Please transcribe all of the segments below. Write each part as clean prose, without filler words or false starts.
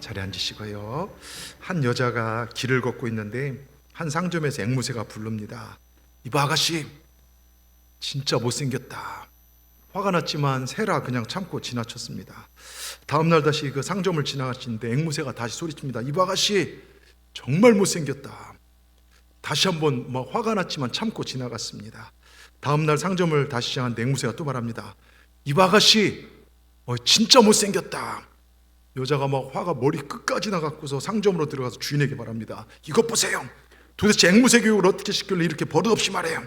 자리에 앉으시고요. 한 여자가 길을 걷고 있는데 한 상점에서 앵무새가 부릅니다. 이봐 아가씨, 진짜 못생겼다. 화가 났지만 새라 그냥 참고 지나쳤습니다. 다음날 다시 그 상점을 지나가시는데 앵무새가 다시 소리칩니다. 이봐 아가씨, 정말 못생겼다. 다시 한번 화가 났지만 참고 지나갔습니다. 다음날 상점을 다시 지나갔는데 앵무새가 또 말합니다. 이봐 아가씨, 진짜 못생겼다. 여자가 화가 머리 끝까지 나갖고서 상점으로 들어가서 주인에게 말합니다. 이것 보세요. 도대체 앵무새 교육을 어떻게 시킬래 이렇게 버릇없이 말해요.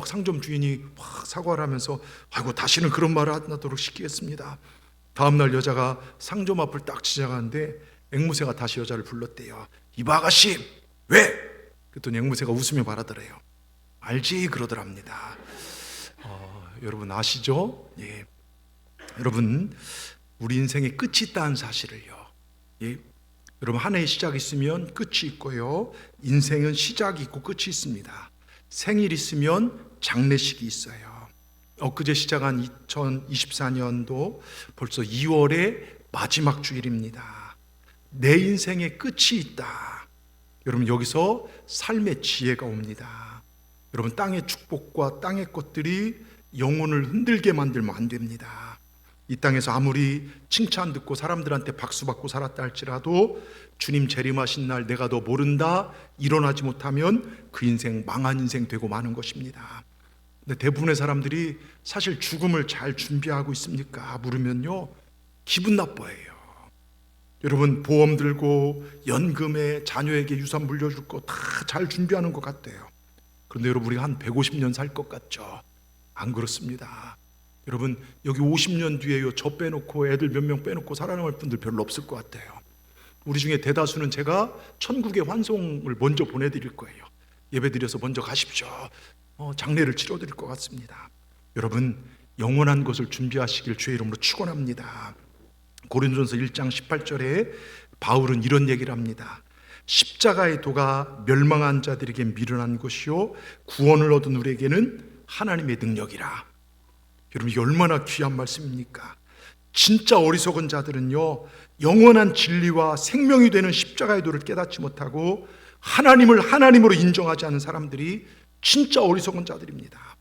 상점 주인이 확 사과를 하면서 아이고 다시는 그런 말을 안 하도록 시키겠습니다. 다음날 여자가 상점 앞을 딱 지나가는데 앵무새가 다시 여자를 불렀대요. 이봐 아가씨, 왜? 그랬더니 앵무새가 웃으며 말하더래요. 알지 그러더랍니다. 여러분 아시죠? 예. 여러분 우리 인생에 끝이 있다는 사실을요. 예. 여러분 한 해의 시작이 있으면 끝이 있고요. 인생은 시작이 있고 끝이 있습니다. 생일 있으면 장례식이 있어요. 엊그제 시작한 2024년도 벌써 2월의 마지막 주일입니다. 내 인생에 끝이 있다. 여러분 여기서 삶의 지혜가 옵니다. 여러분 땅의 축복과 땅의 것들이 영혼을 흔들게 만들면 안 됩니다. 이 땅에서 아무리 칭찬 듣고 사람들한테 박수 받고 살았다 할지라도 주님 재림하신 날 내가 너 모른다 일어나지 못하면 그 인생 망한 인생 되고 마는 것입니다. 근데 대부분의 사람들이 사실 죽음을 잘 준비하고 있습니까? 물으면요, 기분 나빠해요. 여러분 보험 들고 연금에 자녀에게 유산 물려줄 거 다 잘 준비하는 것 같대요. 그런데 여러분 우리가 한 150년 살 것 같죠? 안 그렇습니다. 여러분 여기 50년 뒤에요, 저 빼놓고 애들 몇 명 빼놓고 살아남을 분들 별로 없을 것 같아요. 우리 중에 대다수는 제가 천국의 환송을 먼저 보내드릴 거예요. 예배드려서 먼저 가십시오. 장례를 치러드릴 것 같습니다. 여러분 영원한 것을 준비하시길 주의 이름으로 축원합니다. 고린도전서 1장 18절에 바울은 이런 얘기를 합니다. 십자가의 도가 멸망한 자들에게 미련한 것이요 구원을 얻은 우리에게는 하나님의 능력이라. 여러분 이게 얼마나 귀한 말씀입니까? 진짜 어리석은 자들은요, 영원한 진리와 생명이 되는 십자가의 도를 깨닫지 못하고 하나님을 하나님으로 인정하지 않은 사람들이 진짜 어리석은 자들입니다.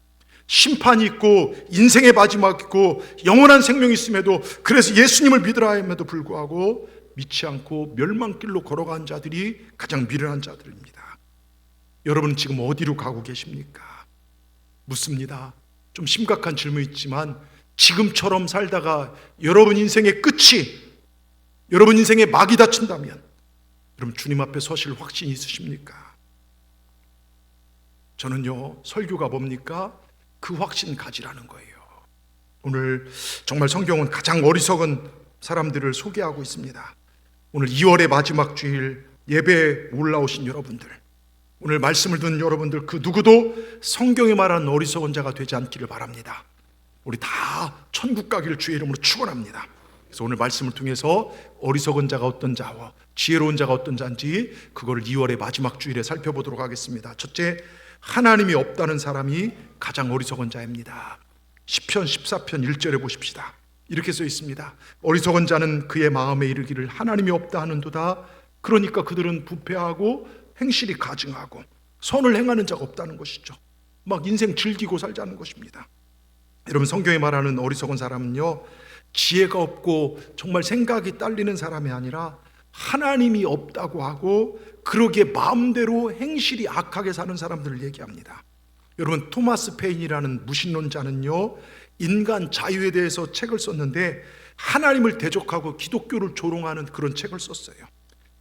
심판이 있고 인생의 마지막 있고 영원한 생명이 있음에도, 그래서 예수님을 믿으라 함에도 불구하고 믿지 않고 멸망길로 걸어간 자들이 가장 미련한 자들입니다. 여러분 지금 어디로 가고 계십니까? 묻습니다. 좀 심각한 질문이지만 지금처럼 살다가 여러분 인생의 끝이, 여러분 인생의 막이 닫힌다면 여러분 주님 앞에 서실 확신이 있으십니까? 저는요, 설교가 뭡니까? 그 확신 가지라는 거예요. 오늘 정말 성경은 가장 어리석은 사람들을 소개하고 있습니다. 오늘 2월의 마지막 주일 예배에 올라오신 여러분들, 오늘 말씀을 듣는 여러분들, 그 누구도 성경에 말하는 어리석은 자가 되지 않기를 바랍니다. 우리 다 천국 가기를 주의 이름으로 축원합니다. 그래서 오늘 말씀을 통해서 어리석은 자가 어떤 자와 지혜로운 자가 어떤 자인지 그거를 2월의 마지막 주일에 살펴보도록 하겠습니다. 첫째, 하나님이 없다는 사람이 가장 어리석은 자입니다. 시편 14편 1절에 보십시다. 이렇게 써 있습니다. 어리석은 자는 그의 마음에 이르기를 하나님이 없다 하는도다. 그러니까 그들은 부패하고 행실이 가증하고 선을 행하는 자가 없다는 것이죠. 막 인생 즐기고 살자는 것입니다. 여러분 성경에 말하는 어리석은 사람은요, 지혜가 없고 정말 생각이 딸리는 사람이 아니라 하나님이 없다고 하고 그러기에 마음대로 행실이 악하게 사는 사람들을 얘기합니다. 여러분 토마스 페인이라는 무신론자는요, 인간 자유에 대해서 책을 썼는데 하나님을 대적하고 기독교를 조롱하는 그런 책을 썼어요.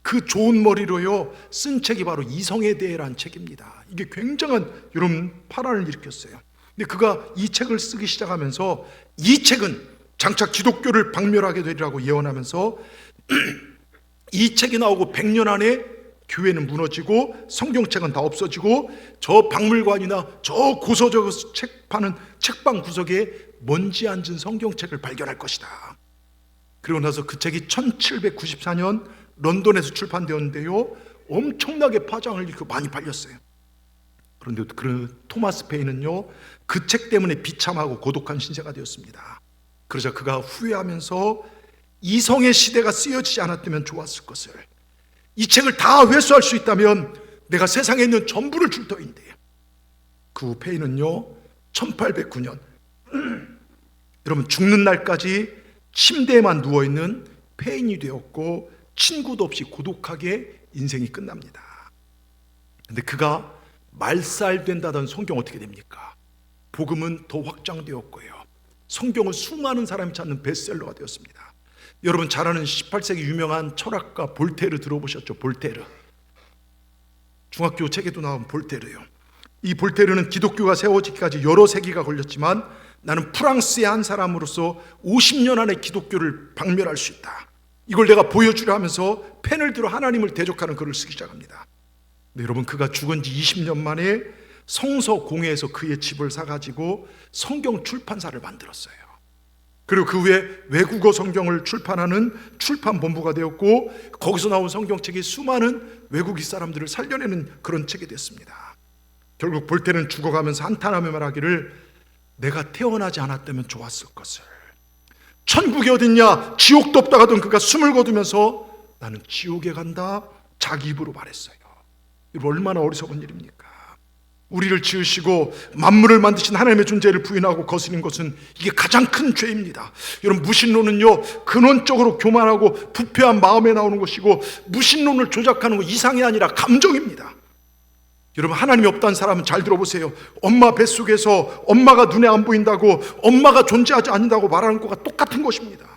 그 좋은 머리로요 쓴 책이 바로 이성에 대해라는 책입니다. 이게 굉장한 여러분 파란을 일으켰어요. 근데 그가 이 책을 쓰기 시작하면서 이 책은 장차 기독교를 박멸하게 되리라고 예언하면서 이 책이 나오고 100년 안에 교회는 무너지고 성경책은 다 없어지고 저 박물관이나 저 고서적 책 파는 책방 구석에 먼지 앉은 성경책을 발견할 것이다. 그리고 나서 그 책이 1794년 런던에서 출판되었는데요, 엄청나게 파장을 일으키고 많이 팔렸어요. 그런데 그 토마스 페인은요, 그 책 때문에 비참하고 고독한 신세가 되었습니다. 그러자 그가 후회하면서 이성의 시대가 쓰여지지 않았다면 좋았을 것을, 이 책을 다 회수할 수 있다면 내가 세상에 있는 전부를 줄 터인데, 그 후 페인은요 1809년 여러분 죽는 날까지 침대에만 누워있는 페인이 되었고 친구도 없이 고독하게 인생이 끝납니다. 근데 그가 말살된다던 성경 어떻게 됩니까? 복음은 더 확장되었고요, 성경을 수많은 사람이 찾는 베스트셀러가 되었습니다. 여러분 잘 아는 18세기 유명한 철학가 볼테르 들어보셨죠? 볼테르, 중학교 책에도 나온 볼테르요. 이 볼테르는 기독교가 세워지기까지 여러 세기가 걸렸지만 나는 프랑스의 한 사람으로서 50년 안에 기독교를 박멸할 수 있다, 이걸 내가 보여주려 하면서 펜을 들어 하나님을 대적하는 글을 쓰기 시작합니다. 네, 여러분 그가 죽은 지 20년 만에 성서 공회에서 그의 집을 사가지고 성경 출판사를 만들었어요. 그리고 그 후에 외국어 성경을 출판하는 출판본부가 되었고 거기서 나온 성경책이 수많은 외국인 사람들을 살려내는 그런 책이 됐습니다. 결국 볼테르는 죽어가면서 한탄하며 말하기를, 내가 태어나지 않았다면 좋았을 것을. 천국이 어딨냐, 지옥도 없다 하던 그가 숨을 거두면서 나는 지옥에 간다 자기 입으로 말했어요. 이거 얼마나 어리석은 일입니까? 우리를 지으시고 만물을 만드신 하나님의 존재를 부인하고 거스린 것은 이게 가장 큰 죄입니다. 여러분 무신론은요 근원적으로 교만하고 부패한 마음에 나오는 것이고, 무신론을 조작하는 거 이상이 아니라 감정입니다. 여러분 하나님이 없다는 사람은 잘 들어보세요. 엄마 뱃속에서 엄마가 눈에 안 보인다고, 엄마가 존재하지 않는다고 말하는 것과 똑같은 것입니다.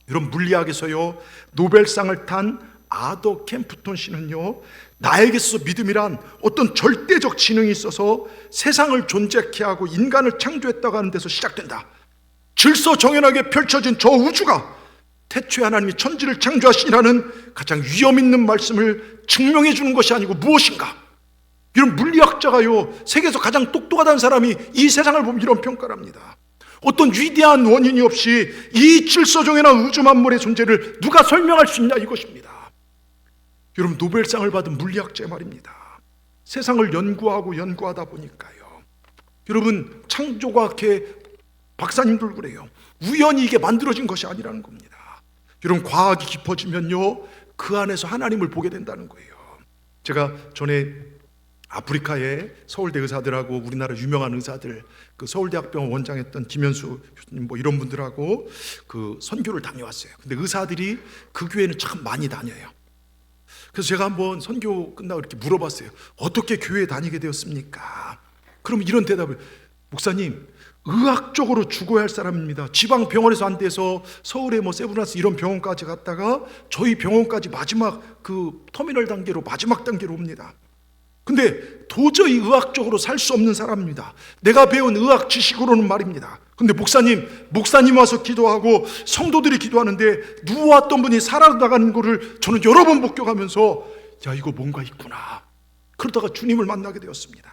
여러분 물리학에서요 노벨상을 탄 아더 캠프톤 씨는요, 나에게 있어서 믿음이란 어떤 절대적 지능이 있어서 세상을 존재케 하고 인간을 창조했다고 하는 데서 시작된다. 질서정연하게 펼쳐진 저 우주가 태초에 하나님이 천지를 창조하시니라는 가장 위험 있는 말씀을 증명해 주는 것이 아니고 무엇인가? 이런 물리학자가요 세계에서 가장 똑똑하다는 사람이 이 세상을 보면 이런 평가를 합니다. 어떤 위대한 원인이 없이 이 질서정연한 우주 만물의 존재를 누가 설명할 수 있냐, 이것입니다. 여러분 노벨상을 받은 물리학자의 말입니다. 세상을 연구하다 보니까요, 여러분 창조과학회 박사님들 그래요, 우연히 이게 만들어진 것이 아니라는 겁니다. 여러분 과학이 깊어지면요 그 안에서 하나님을 보게 된다는 거예요. 제가 전에 아프리카의 서울대 의사들하고 우리나라 유명한 의사들, 그 서울대학병원 원장했던 김현수 교수님 뭐 이런 분들하고 그 선교를 다녀왔어요. 근데 의사들이 그 교회는 참 많이 다녀요. 그래서 제가 한번 선교 끝나고 이렇게 물어봤어요. 어떻게 교회에 다니게 되었습니까? 그럼 이런 대답을, 목사님 의학적으로 죽어야 할 사람입니다. 지방 병원에서 안 돼서 서울에 뭐 세브란스 이런 병원까지 갔다가 저희 병원까지 마지막 그 터미널 단계로 마지막 단계로 옵니다. 근데 도저히 의학적으로 살 수 없는 사람입니다. 내가 배운 의학 지식으로는 말입니다. 근데 목사님 와서 기도하고 성도들이 기도하는데 누워왔던 분이 살아나가는 거를 저는 여러 번 목격하면서 야 이거 뭔가 있구나. 그러다가 주님을 만나게 되었습니다.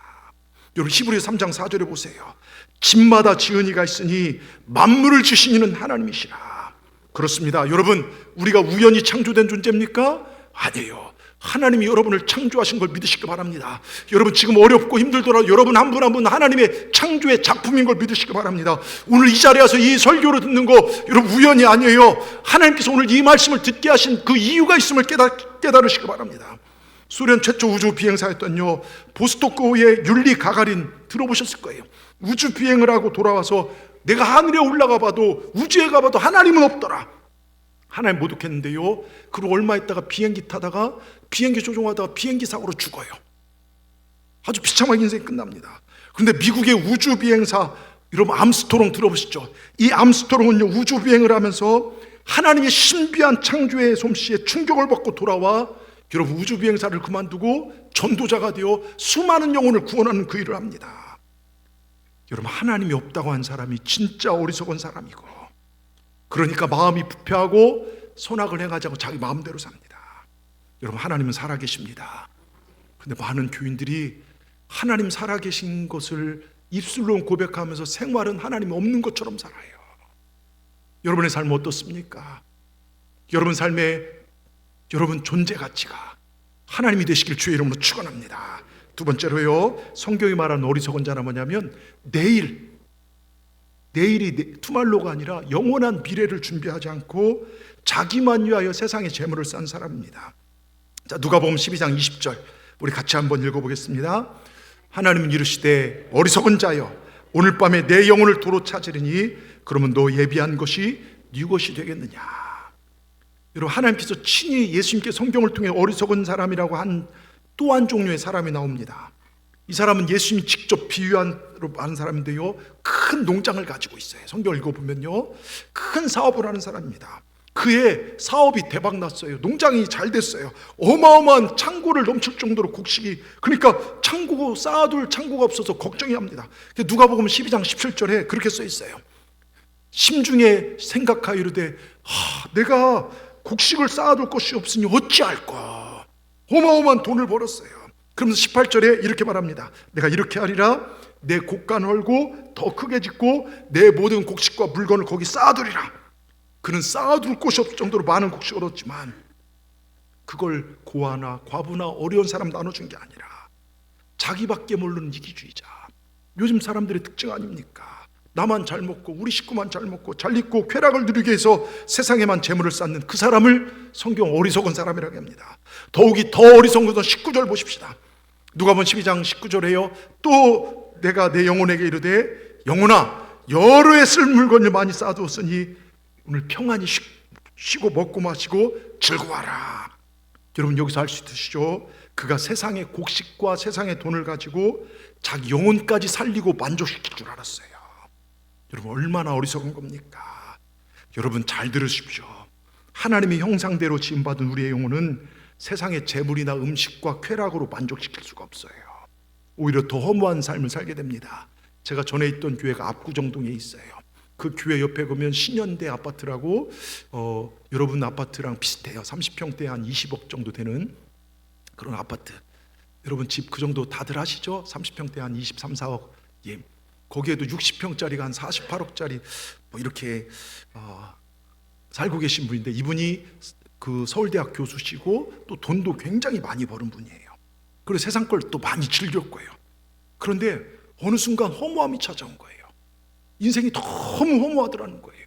여러분 히브리서 3장 4절에 보세요. 집마다 지은 이가 있으니 만물을 지으신 이는 하나님이시라. 그렇습니다. 여러분 우리가 우연히 창조된 존재입니까? 아니에요. 하나님이 여러분을 창조하신 걸 믿으시기 바랍니다. 여러분 지금 어렵고 힘들더라도 여러분 한 분 한 분 하나님의 창조의 작품인 걸 믿으시기 바랍니다. 오늘 이 자리에 와서 이 설교를 듣는 거 여러분 우연이 아니에요. 하나님께서 오늘 이 말씀을 듣게 하신 그 이유가 있음을 깨달으시기 바랍니다. 소련 최초 우주 비행사였던요 보스토크의 율리 가가린 들어보셨을 거예요. 우주 비행을 하고 돌아와서 내가 하늘에 올라가 봐도 우주에 가봐도 하나님은 없더라. 하나님 모독했는데요. 그리고 얼마 있다가 비행기 타다가 비행기 조종하다가 비행기 사고로 죽어요. 아주 비참하게 인생이 끝납니다. 그런데 미국의 우주 비행사 여러분 암스트롱 들어보시죠? 이 암스트롱은요 우주 비행을 하면서 하나님의 신비한 창조의 솜씨에 충격을 받고 돌아와 여러분 우주 비행사를 그만두고 전도자가 되어 수많은 영혼을 구원하는 그 일을 합니다. 여러분 하나님이 없다고 한 사람이 진짜 어리석은 사람이고, 그러니까 마음이 부패하고 선악을 행하지 않고 자기 마음대로 삽니다. 여러분 하나님은 살아계십니다. 근데 많은 교인들이 하나님 살아계신 것을 입술로 고백하면서 생활은 하나님이 없는 것처럼 살아요. 여러분의 삶은 어떻습니까? 여러분 삶의 여러분 존재 가치가 하나님이 되시길 주의 이름으로 축원합니다. 두 번째로요 성경이 말하는 어리석은 자는 뭐냐면 내일 내일이 투말로가 아니라 영원한 미래를 준비하지 않고 자기만 위하여 세상의 재물을 싼 사람입니다. 자, 누가복음 12장 20절 우리 같이 한번 읽어보겠습니다. 하나님은 이르시되 어리석은 자여 오늘 밤에 내 영혼을 도로 찾으리니 그러면 너 예비한 것이 네 것이 되겠느냐. 여러분, 하나님께서 친히 예수님께 성경을 통해 어리석은 사람이라고 한 또 한 종류의 사람이 나옵니다. 이 사람은 예수님이 직접 비유한 사람인데요, 큰 농장을 가지고 있어요. 성경을 읽어보면요, 큰 사업을 하는 사람입니다. 그의 사업이 대박 났어요. 농장이 잘 됐어요. 어마어마한 창고를 넘칠 정도로 곡식이, 그러니까 쌓아둘 창고가 없어서 걱정이 합니다. 누가복음 12장 17절에 그렇게 써 있어요. 심중에 생각하여 이르되 내가 곡식을 쌓아둘 곳이 없으니 어찌할까. 어마어마한 돈을 벌었어요. 그러면서 18절에 이렇게 말합니다. 내가 이렇게 하리라. 내 곡간 헐고 더 크게 짓고 내 모든 곡식과 물건을 거기 쌓아두리라. 그는 쌓아둘 곳이 없을 정도로 많은 곡식을 얻었지만 그걸 고아나 과부나 어려운 사람 나눠준 게 아니라 자기밖에 모르는 이기주의자, 요즘 사람들의 특징 아닙니까? 나만 잘 먹고 우리 식구만 잘 먹고 잘 입고 쾌락을 누리게 해서 세상에만 재물을 쌓는 그 사람을 성경 어리석은 사람이라고 합니다. 더욱이 더 어리석은 것은 19절 보십시다. 누가복음 12장 19절에요. 또 내가 내 영혼에게 이르되 영혼아 여러 해 쓸 물건을 많이 쌓아두었으니 오늘 평안히 쉬고 먹고 마시고 즐거워하라. 여러분, 여기서 알 수 있으시죠? 그가 세상의 곡식과 세상의 돈을 가지고 자기 영혼까지 살리고 만족시킬 줄 알았어요. 여러분, 얼마나 어리석은 겁니까? 여러분, 잘 들으십시오. 하나님의 형상대로 지음받은 우리의 영혼은 세상의 재물이나 음식과 쾌락으로 만족시킬 수가 없어요. 오히려 더 허무한 삶을 살게 됩니다. 제가 전에 있던 교회가 압구정동에 있어요. 그 교회 옆에 보면 신현대 아파트라고 여러분 아파트랑 비슷해요. 30평대 한 20억 정도 되는 그런 아파트. 여러분 집 그 정도 다들 아시죠? 30평대 한 23, 4억. 예. 거기에도 60평짜리가 한 48억짜리 뭐 이렇게 살고 계신 분인데, 이분이 그 서울대학 교수시고 또 돈도 굉장히 많이 버는 분이에요. 그리고 세상 걸 또 많이 즐겼고요. 그런데 어느 순간 허무함이 찾아온 거예요. 인생이 너무 허무하더라는 거예요.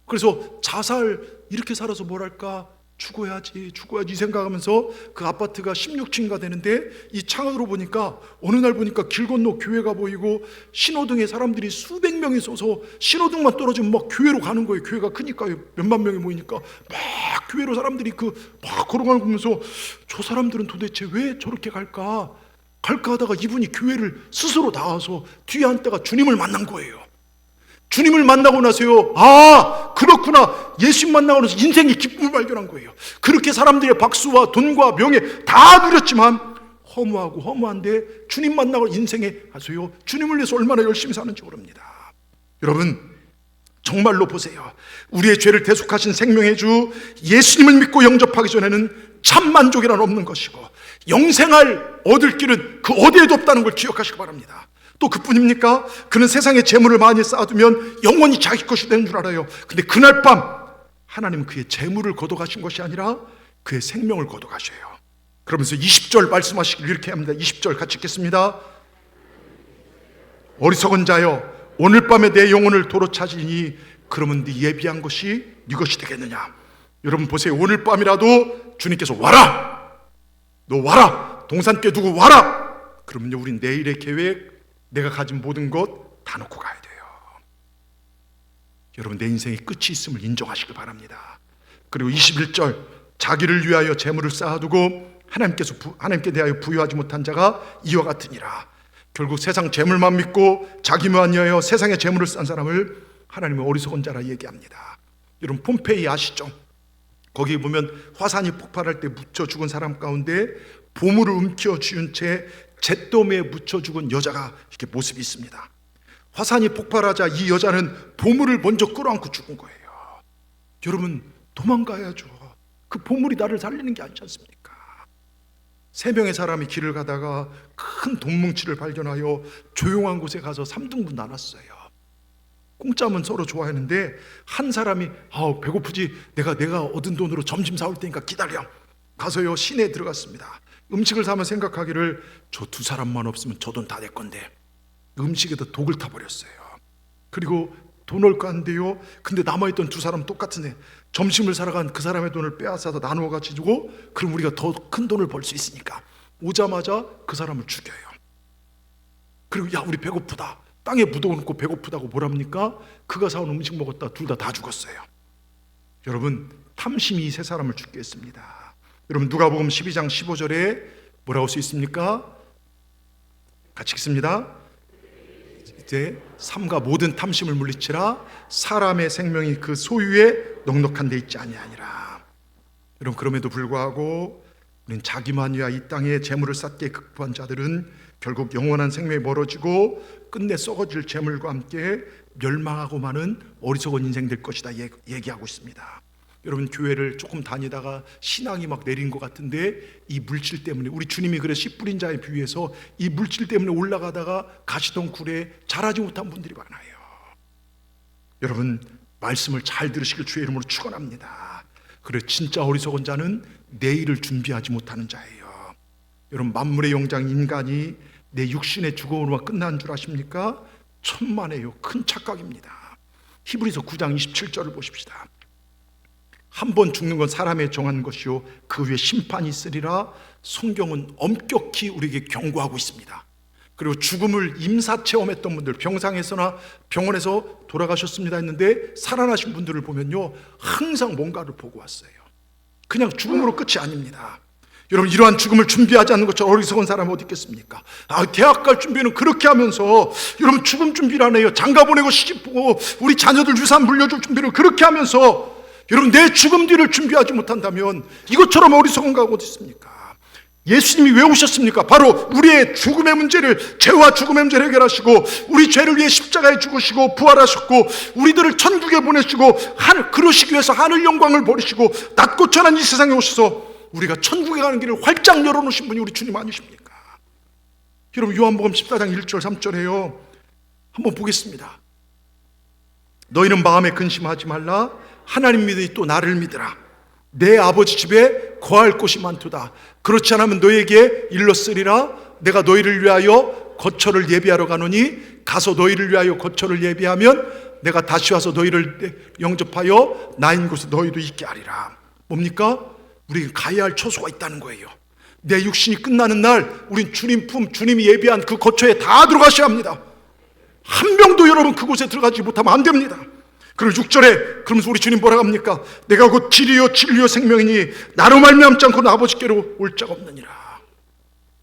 그래서 자살, 이렇게 살아서 뭐랄까, 죽어야지 이 생각하면서 그 아파트가 16층인가 되는데 이 창으로 보니까 어느 날 보니까 길 건너 교회가 보이고 신호등에 사람들이 수백 명이 서서 신호등만 떨어지면 막 교회로 가는 거예요. 교회가 크니까 몇만 명이 모이니까 막 교회로 사람들이 막 걸어가는 거 보면서 저 사람들은 도대체 왜 저렇게 갈까 하다가 이분이 교회를 스스로 나와서 뒤에 앉다가 주님을 만난 거예요. 주님을 만나고 나서요, 그렇구나, 예수님 만나고 나서 인생의 기쁨을 발견한 거예요. 그렇게 사람들의 박수와 돈과 명예 다 누렸지만 허무한데 주님 만나고 인생에 가서요, 주님을 위해서 얼마나 열심히 사는지 모릅니다. 여러분, 정말로 보세요. 우리의 죄를 대속하신 생명의 주 예수님을 믿고 영접하기 전에는 참 만족이란 없는 것이고 영생을 얻을 길은 그 어디에도 없다는 걸 기억하시기 바랍니다. 또 그뿐입니까? 그는 세상에 재물을 많이 쌓아두면 영원히 자기 것이 되는 줄 알아요. 근데 그날 밤 하나님은 그의 재물을 걷어가신 것이 아니라 그의 생명을 걷어가셔요. 그러면서 20절 말씀하시길 이렇게 합니다. 20절 같이 읽겠습니다. 어리석은 자여 오늘 밤에 내 영혼을 도로 찾으니 그러면 네 예비한 것이 네 것이 되겠느냐. 여러분 보세요. 오늘 밤이라도 주님께서 와라, 너 와라, 동산 깨두고 와라. 그러면요, 우린 내일의 계획, 내가 가진 모든 것 다 놓고 가야 돼요. 여러분, 내 인생의 끝이 있음을 인정하시길 바랍니다. 그리고 21절, 자기를 위하여 재물을 쌓아두고 하나님께 대하여 부유하지 못한 자가 이와 같으니라. 결국 세상 재물만 믿고 자기만 위하여 세상의 재물을 쌓은 사람을 하나님은 어리석은 자라 얘기합니다. 여러분, 폼페이 아시죠? 거기 보면 화산이 폭발할 때 묻혀 죽은 사람 가운데 보물을 움켜 쥐은 채 잿더미에 묻혀 죽은 여자가 이렇게 모습이 있습니다. 화산이 폭발하자 이 여자는 보물을 먼저 끌어안고 죽은 거예요. 여러분, 도망가야죠. 그 보물이 나를 살리는 게 아니지 않습니까? 3명의 사람이 길을 가다가 큰 돈뭉치를 발견하여 조용한 곳에 가서 3등분 나눴어요. 공짜면 서로 좋아하는데 한 사람이 배고프지, 내가 얻은 돈으로 점심 사올 테니까 기다려. 가서요, 시내에 들어갔습니다. 음식을 사면 생각하기를 저 2 사람만 없으면 저 돈 다 내 건데 음식에다 독을 타버렸어요. 그리고 돈 올까 한데요. 근데 남아있던 두 사람 똑같은 애, 점심을 사러 간 그 사람의 돈을 빼앗아서 나누어 가지고, 그럼 우리가 더 큰 돈을 벌 수 있으니까 오자마자 그 사람을 죽여요. 그리고 야, 우리 배고프다, 땅에 묻어놓고 배고프다고 뭐랍니까? 그가 사온 음식 먹었다 둘 다 죽었어요. 여러분, 탐심이 세 사람을 죽게 했습니다. 여러분, 누가복음 12장 15절에 뭐라고 써 있습니까? 같이 읽습니다. 이제 삼가 모든 탐심을 물리치라, 사람의 생명이 그 소유에 넉넉한 데 있지 아니하니라. 여러분, 그럼에도 불구하고 우리는 자기만 위하여 이 땅에 재물을 쌓게 극부한 자들은 결국 영원한 생명이 멀어지고 끝내 썩어질 재물과 함께 멸망하고 마는 어리석은 인생 될 것이다 얘기하고 있습니다. 여러분, 교회를 조금 다니다가 신앙이 막 내린 것 같은데 이 물질 때문에, 우리 주님이 그래서 씨 뿌린 자에 비유해서 이 물질 때문에 올라가다가 가시덩굴에 자라지 못한 분들이 많아요. 여러분, 말씀을 잘 들으시길 주의 이름으로 축원합니다. 그래, 진짜 어리석은 자는 내일을 준비하지 못하는 자예요. 여러분, 만물의 영장 인간이 내 육신의 죽음으로만 끝난 줄 아십니까? 천만에요. 큰 착각입니다. 히브리서 9장 27절을 보십시다. 한 번 죽는 건 사람의 정한 것이요 그 후에 심판이 있으리라. 성경은 엄격히 우리에게 경고하고 있습니다. 그리고 죽음을 임사 체험했던 분들, 병상에서나 병원에서 돌아가셨습니다 했는데 살아나신 분들을 보면요, 항상 뭔가를 보고 왔어요. 그냥 죽음으로 끝이 아닙니다. 여러분, 이러한 죽음을 준비하지 않는 것처럼 어리석은 사람이 어디 있겠습니까? 대학 갈 준비는 그렇게 하면서, 여러분, 죽음 준비를 안 해요. 장가 보내고 시집 보고 우리 자녀들 유산 물려줄 준비를 그렇게 하면서, 여러분, 내 죽음 뒤를 준비하지 못한다면 이것처럼 어리석은 가가 어디 있습니까? 예수님이 왜 오셨습니까? 바로 우리의 죽음의 문제를, 죄와 죽음의 문제를 해결하시고 우리 죄를 위해 십자가에 죽으시고 부활하셨고 우리들을 천국에 보내시고 그러시기 위해서 하늘 영광을 버리시고 낮고 천한 이 세상에 오셔서 우리가 천국에 가는 길을 활짝 열어놓으신 분이 우리 주님 아니십니까? 여러분, 요한복음 14장 1절 3절에요, 한번 보겠습니다. 너희는 마음에 근심하지 말라. 하나님 믿으니 또 나를 믿으라. 내 아버지 집에 거할 곳이 많도다. 그렇지 않으면 너희에게 일렀으리라. 내가 너희를 위하여 거처를 예비하러 가노니 가서 너희를 위하여 거처를 예비하면 내가 다시 와서 너희를 영접하여 나인 곳에 너희도 있게 하리라. 뭡니까? 우리가 가야 할 처소가 있다는 거예요. 내 육신이 끝나는 날 우린 주님 품, 주님이 예비한 그 거처에 다 들어가셔야 합니다. 한 명도 여러분 그곳에 들어가지 못하면 안 됩니다. 그리고 6절에 그러면서 우리 주님 뭐라고 합니까? 내가 곧 길이요 진리요 생명이니 나로 말미암지 않고는 아버지께로 올 자가 없느니라.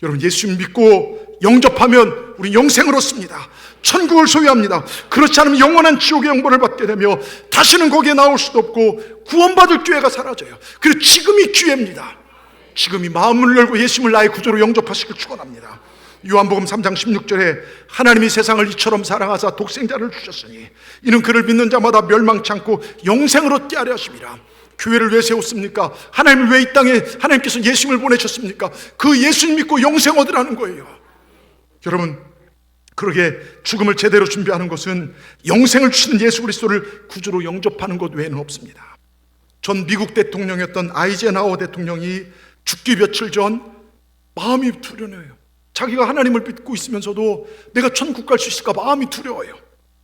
여러분, 예수 믿고 영접하면 우리 영생을 얻습니다. 천국을 소유합니다. 그렇지 않으면 영원한 지옥의 영벌을 받게 되며 다시는 거기에 나올 수도 없고 구원받을 기회가 사라져요. 그리고 지금이 기회입니다. 지금이 마음을 열고 예수님을 나의 구주로 영접하시길 축원합니다. 요한복음 3장 16절에 하나님이 세상을 이처럼 사랑하사 독생자를 주셨으니 이는 그를 믿는 자마다 멸망치 않고 영생을 얻게 하려 하심이라. 교회를 왜 세웠습니까? 하나님을 왜 이 땅에 하나님께서 예수님을 보내셨습니까? 그 예수님 믿고 영생 얻으라는 거예요. 여러분, 그러게 죽음을 제대로 준비하는 것은 영생을 주시는 예수 그리스도를 구주로 영접하는 것 외에는 없습니다. 전 미국 대통령이었던 아이젠하워 대통령이 죽기 며칠 전 마음이 두려워요. 자기가 하나님을 믿고 있으면서도 내가 천국 갈 수 있을까 마음이 두려워요.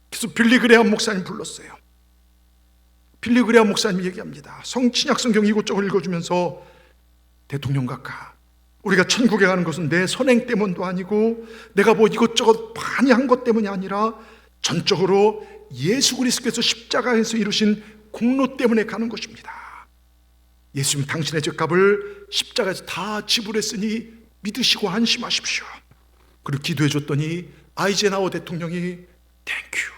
그래서 빌리 그레함 목사님 불렀어요. 빌리 그레함 목사님이 얘기합니다. 신약 성경 이곳저곳 읽어주면서 대통령 각하, 우리가 천국에 가는 것은 내 선행 때문도 아니고 내가 뭐 이것저것 많이 한 것 때문이 아니라 전적으로 예수 그리스도께서 십자가에서 이루신 공로 때문에 가는 것입니다. 예수님 당신의 죗값을 십자가에서 다 지불했으니 믿으시고 안심하십시오. 그리고 기도해 줬더니 아이젠하워 대통령이 Thank you,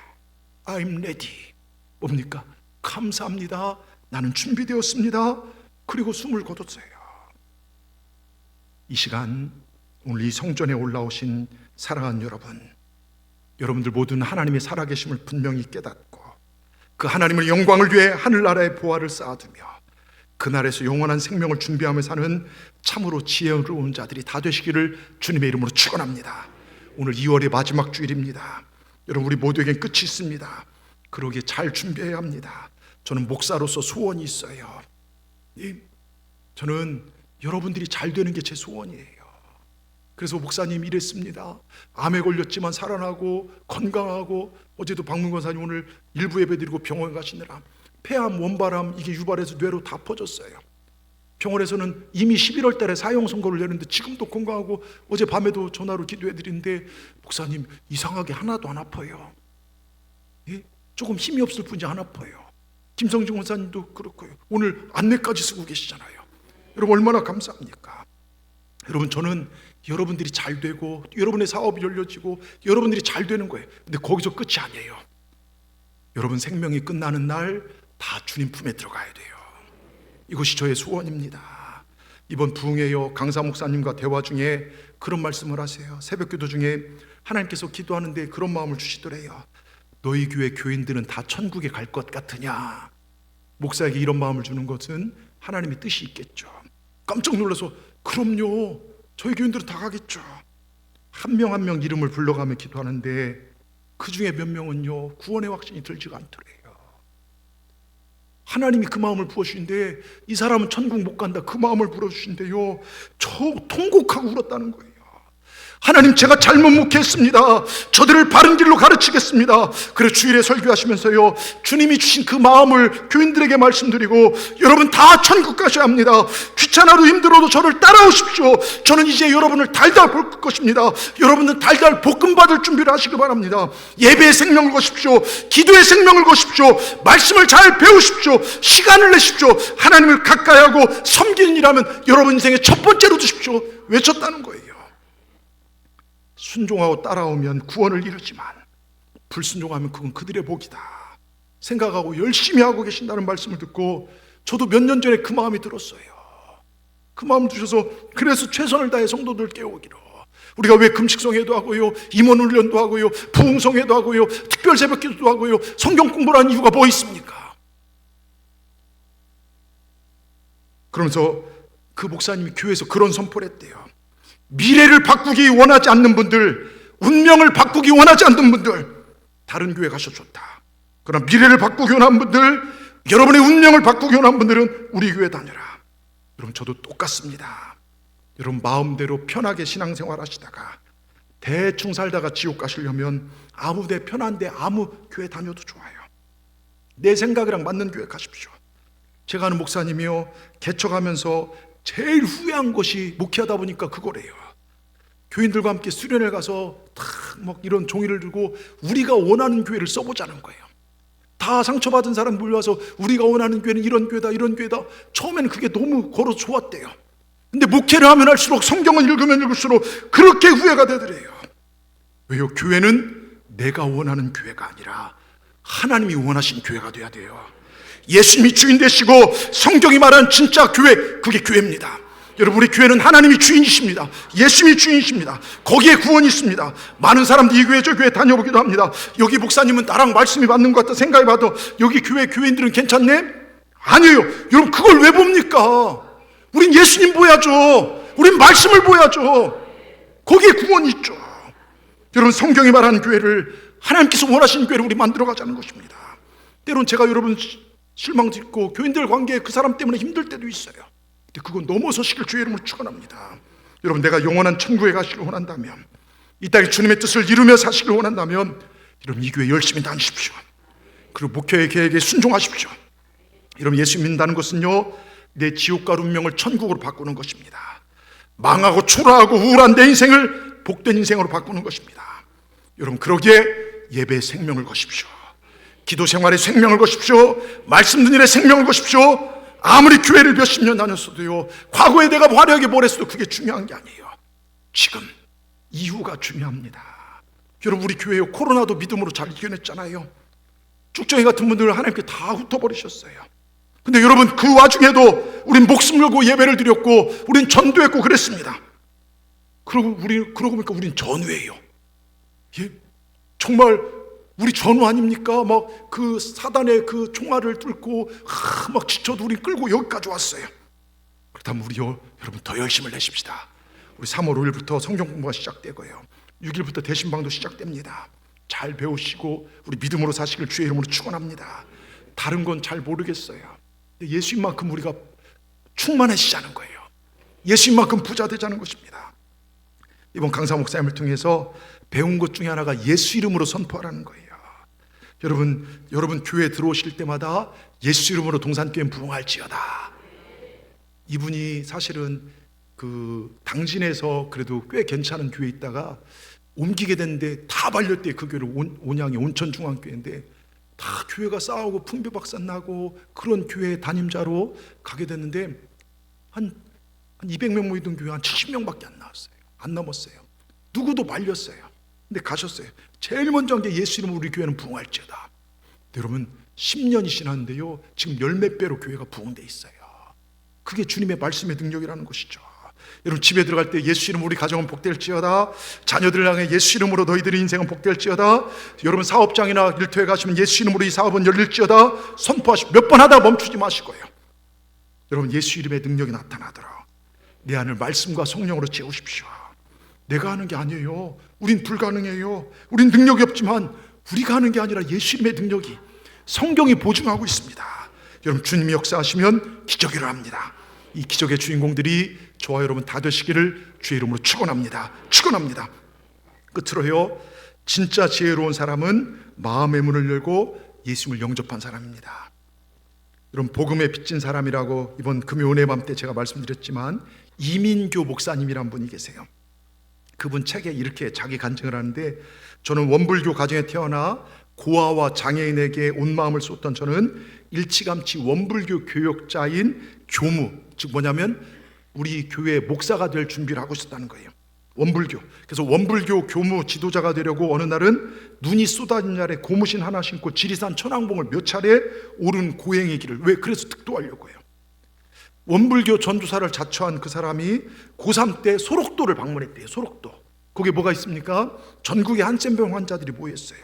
I'm ready. 뭡니까? 감사합니다. 나는 준비되었습니다. 그리고 숨을 거뒀어요. 이 시간 오늘 이 성전에 올라오신 사랑하는 여러분, 여러분들 모두는 하나님의 살아계심을 분명히 깨닫고 그 하나님의 영광을 위해 하늘나라의 보화를 쌓아두며 그날에서 영원한 생명을 준비하며 사는 참으로 지혜로운 자들이 다 되시기를 주님의 이름으로 축원합니다. 오늘 2월의 마지막 주일입니다. 여러분, 우리 모두에겐 끝이 있습니다. 그러기에 잘 준비해야 합니다. 저는 목사로서 소원이 있어요. 저는 여러분들이 잘 되는 게 제 소원이에요. 그래서 목사님이 이랬습니다. 암에 걸렸지만 살아나고 건강하고, 어제도 박문 권사님 오늘 일부 예배 드리고 병원 가시느라 폐암, 원발암 이게 유발해서 뇌로 다 퍼졌어요. 병원에서는 이미 11월 달에 사형 선고를 내렸는데 지금도 건강하고, 어제 밤에도 전화로 기도해 드리는데 목사님 이상하게 하나도 안 아파요. 예? 조금 힘이 없을 뿐이지 안 아파요. 김성중 원사님도 그렇고요. 오늘 안내까지 쓰고 계시잖아요. 여러분 얼마나 감사합니까? 여러분 저는 여러분들이 잘 되고 여러분의 사업이 열려지고 여러분들이 잘 되는 거예요. 근데 거기서 끝이 아니에요. 여러분 생명이 끝나는 날 다 주님 품에 들어가야 돼요. 이것이 저의 소원입니다. 이번 부흥회요 강사 목사님과 대화 중에 그런 말씀을 하세요. 새벽기도 중에 하나님께서 기도하는데 그런 마음을 주시더래요. 너희 교회 교인들은 다 천국에 갈 것 같으냐? 목사에게 이런 마음을 주는 것은 하나님의 뜻이 있겠죠. 깜짝 놀라서 그럼요, 저희 교인들은 다 가겠죠. 한 명 한 명 이름을 불러가며 기도하는데 그 중에 몇 명은요 구원의 확신이 들지가 않더래요. 하나님이 그 마음을 부어주신데 이 사람은 천국 못 간다 그 마음을 불어주신데요 저 통곡하고 울었다는 거예요. 하나님 제가 잘못 묵혔습니다. 저들을 바른 길로 가르치겠습니다. 그래서 주일에 설교하시면서요 주님이 주신 그 마음을 교인들에게 말씀드리고, 여러분 다 천국 가셔야 합니다. 귀찮아도 힘들어도 저를 따라오십시오. 저는 이제 여러분을 달달 볼 것입니다. 여러분은 달달 볶음 받을 준비를 하시기 바랍니다. 예배의 생명을 거십시오. 기도의 생명을 거십시오. 말씀을 잘 배우십시오. 시간을 내십시오. 하나님을 가까이 하고 섬기는 일하면 여러분 인생의 첫 번째로 두십시오. 외쳤다는 거예요. 순종하고 따라오면 구원을 이루지만 불순종하면 그건 그들의 복이다 생각하고 열심히 하고 계신다는 말씀을 듣고 저도 몇 년 전에 그 마음이 들었어요. 그 마음을 주셔서 그래서 최선을 다해 성도들 깨우기로, 우리가 왜 금식성회도 하고요, 임원훈련도 하고요, 부흥성회도 하고요, 특별 새벽기도도 하고요, 성경 공부를 하는 이유가 뭐 있습니까? 그러면서 그 목사님이 교회에서 그런 선포를 했대요. 미래를 바꾸기 원하지 않는 분들, 운명을 바꾸기 원하지 않는 분들, 다른 교회 가셔도 좋다. 그러나 미래를 바꾸기 원하는 분들, 여러분의 운명을 바꾸기 원하는 분들은 우리 교회 다녀라. 여러분 저도 똑같습니다. 여러분 마음대로 편하게 신앙생활 하시다가 대충 살다가 지옥 가시려면 아무데 편한데 아무 교회 다녀도 좋아요. 내 생각이랑 맞는 교회 가십시오. 제가 아는 목사님이요 개척하면서 제일 후회한 것이 목회하다 보니까 그거래요. 교인들과 함께 수련회 가서 다 막 이런 종이를 들고 우리가 원하는 교회를 써보자는 거예요. 다 상처받은 사람 몰려와서 우리가 원하는 교회는 이런 교회다 이런 교회다. 처음에는 그게 너무 걸어 좋았대요. 근데 목회를 하면 할수록, 성경을 읽으면 읽을수록 그렇게 후회가 되더래요. 왜요? 교회는 내가 원하는 교회가 아니라 하나님이 원하신 교회가 돼야 돼요. 예수님이 주인 되시고 성경이 말하는 진짜 교회, 그게 교회입니다. 여러분 우리 교회는 하나님이 주인이십니다. 예수님이 주인이십니다. 거기에 구원이 있습니다. 많은 사람들이 이 교회 저 교회 다녀보기도 합니다. 여기 목사님은 나랑 말씀이 맞는 것 같다 생각해봐도 여기 교회 교인들은 괜찮네? 아니에요. 여러분 그걸 왜 봅니까? 우린 예수님 보야죠. 우린 말씀을 보야죠. 거기에 구원이 있죠. 여러분 성경이 말하는 교회를, 하나님께서 원하시는 교회를 우리 만들어가자는 것입니다. 때론 제가 여러분 실망도 있고 교인들 관계에 그 사람 때문에 힘들 때도 있어요. 근데 그건 넘어서시길 주의 이름으로 축원합니다. 여러분 내가 영원한 천국에 가시길 원한다면, 이 땅에 주님의 뜻을 이루며 사시길 원한다면 여러분 이 교회 열심히 다니십시오. 그리고 목회의 계획에 순종하십시오. 여러분 예수 믿는다는 것은요 내 지옥과 운명을 천국으로 바꾸는 것입니다. 망하고 초라하고 우울한 내 인생을 복된 인생으로 바꾸는 것입니다. 여러분 그러기에 예배의 생명을 거십시오. 기도 생활의 생명을 거십시오. 말씀 듣는 일에 생명을 거십시오. 아무리 교회를 몇십 년 다녔어도요 과거에 내가 화려하게 뭘 했어도 그게 중요한 게 아니에요. 지금 이후가 중요합니다. 여러분 우리 교회요 코로나도 믿음으로 잘 이겨냈잖아요. 쭉정이 같은 분들을 하나님께 다 훑어버리셨어요. 근데 여러분 그 와중에도 우린 목숨 걸고 예배를 드렸고 우린 전도했고 그랬습니다. 그러고 보니까 우린 전우예요. 예? 정말 우리 전우 아닙니까? 막 그 사단의 그 총알을 뚫고 막 지쳐도 우리 끌고 여기까지 왔어요. 그렇다면 우리요 여러분 더 열심을 내십시다. 우리 3월 5일부터 성경 공부가 시작되고요 6일부터 대신방도 시작됩니다. 잘 배우시고 우리 믿음으로 사시길 주의 이름으로 축원합니다. 다른 건 잘 모르겠어요. 예수님만큼 우리가 충만해지자는 거예요. 예수님만큼 부자 되자는 것입니다. 이번 강사 목사님을 통해서 배운 것 중에 하나가 예수 이름으로 선포하라는 거예요. 여러분 교회 들어오실 때마다 예수 이름으로 동산교회 부흥할지어다. 이분이 사실은 그 당진에서 그래도 꽤 괜찮은 교회에 있다가 옮기게 됐는데 다 발렸대요. 그 교회를 온양의 온천중앙교회인데 다 교회가 싸우고 풍비박산 나고 그런 교회 담임자로 가게 됐는데 한 200명 모이던 교회 한 70명밖에 안 나왔어요. 안 넘었어요. 누구도 말렸어요. 근데 가셨어요. 제일 먼저 한 게 예수 이름으로 우리 교회는 부흥할지어다. 여러분 10년이 지났는데요, 지금 열몇 배로 교회가 부흥돼 있어요. 그게 주님의 말씀의 능력이라는 것이죠. 여러분 집에 들어갈 때 예수 이름으로 우리 가정은 복될지어다. 자녀들을 향해 예수 이름으로 너희들의 인생은 복될지어다. 여러분 사업장이나 일터에 가시면 예수 이름으로 이 사업은 열릴지어다 선포하시고 몇 번 하다 멈추지 마시고요. 여러분 예수 이름의 능력이 나타나더라. 내 안을 말씀과 성령으로 채우십시오. 내가 하는 게 아니에요. 우린 불가능해요. 우린 능력이 없지만 우리가 하는 게 아니라 예수 이름의 능력이 성경이 보증하고 있습니다. 여러분 주님이 역사하시면 기적이 일어납니다. 이 기적의 주인공들이 저와 여러분 다 되시기를 주의 이름으로 축원합니다. 축원합니다. 끝으로요, 진짜 지혜로운 사람은 마음의 문을 열고 예수님을 영접한 사람입니다. 여러분 복음에 빚진 사람이라고 이번 금요 은혜 밤 때 제가 말씀드렸지만 이민교 목사님이란 분이 계세요. 그분 책에 이렇게 자기 간증을 하는데, 저는 원불교 가정에 태어나 고아와 장애인에게 온 마음을 쏟던 저는 일찌감치 원불교 교역자인 교무, 즉 뭐냐면 우리 교회 목사가 될 준비를 하고 있었다는 거예요. 원불교. 그래서 원불교 교무 지도자가 되려고 어느 날은 눈이 쏟아진 날에 고무신 하나 신고 지리산 천왕봉을 몇 차례 오른 고행의 길을, 왜? 그래서 득도하려고 해요. 원불교 전도사를 자처한 그 사람이 고3 때 소록도를 방문했대요. 소록도. 거기에 뭐가 있습니까? 전국의 한센병 환자들이 모였어요.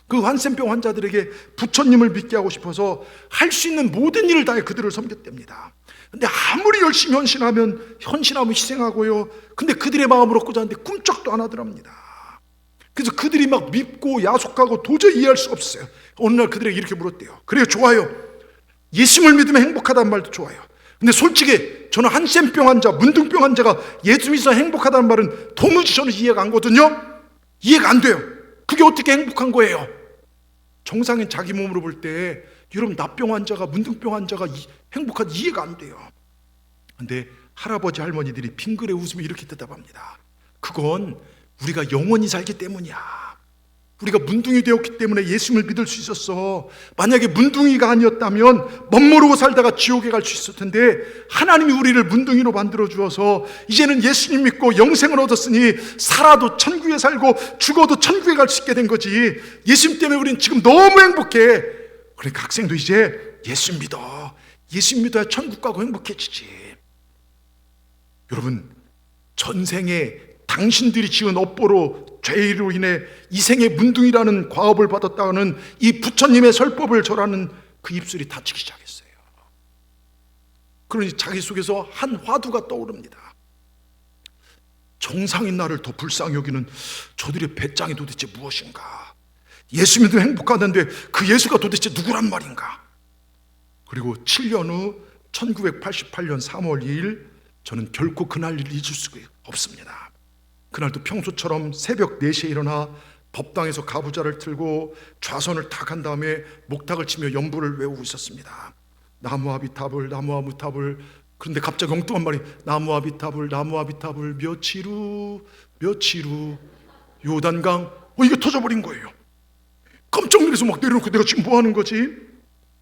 그 한센병 환자들에게 부처님을 믿게 하고 싶어서 할 수 있는 모든 일을 다해 그들을 섬겼답니다. 근데 아무리 열심히 헌신하면 희생하고요, 근데 그들의 마음을 얻고자 하는데 꿈쩍도 안 하더랍니다. 그래서 그들이 막 밉고 야속하고 도저히 이해할 수가 없어요. 어느 날 그들에게 이렇게 물었대요. 그래요, 좋아요. 예수님을 믿으면 행복하다는 말도 좋아요. 근데 솔직히 저는 한센병 환자, 문둥병 환자가 예수 믿어서 행복하다는 말은 도무지 저는 이해가 안 가거든요. 이해가 안 돼요. 그게 어떻게 행복한 거예요? 정상인 자기 몸으로 볼 때 여러분 납병 환자가, 문둥병 환자가 행복한 이해가 안 돼요. 근데 할아버지 할머니들이 빙그레 웃으며 이렇게 대답합니다. 그건 우리가 영원히 살기 때문이야. 우리가 문둥이 되었기 때문에 예수님을 믿을 수 있었어. 만약에 문둥이가 아니었다면 멋모르고 살다가 지옥에 갈 수 있을 텐데 하나님이 우리를 문둥이로 만들어 주어서 이제는 예수님 믿고 영생을 얻었으니 살아도 천국에 살고 죽어도 천국에 갈 수 있게 된 거지. 예수님 때문에 우리는 지금 너무 행복해. 그러니까 학생도 이제 예수님 믿어. 예수님 믿어야 천국 가고 행복해지지. 여러분 전생에 당신들이 지은 업보로 죄로 인해 이 생에 문둥이라는 과업을 받았다는 이 부처님의 설법을 절하는 그 입술이 다치기 시작했어요. 그러니 자기 속에서 한 화두가 떠오릅니다. 정상인 나를 더 불쌍히 여기는 저들의 배짱이 도대체 무엇인가? 예수 믿으면 행복하다는데 그 예수가 도대체 누구란 말인가? 그리고 7년 후 1988년 3월 2일 저는 결코 그날을 잊을 수가 없습니다. 그날도 평소처럼 새벽 4시에 일어나 법당에서 가부좌를 틀고 좌선을 탁 한 다음에 목탁을 치며 연부를 외우고 있었습니다. 나무와 비탑을, 나무와 무탑을. 그런데 갑자기 엉뚱한 말이 나무와 비탑을, 나무와 비탑을 며칠 후 요단강. 이게 터져버린 거예요. 깜짝 놀라서 막 내려놓고 내가 지금 뭐 하는 거지?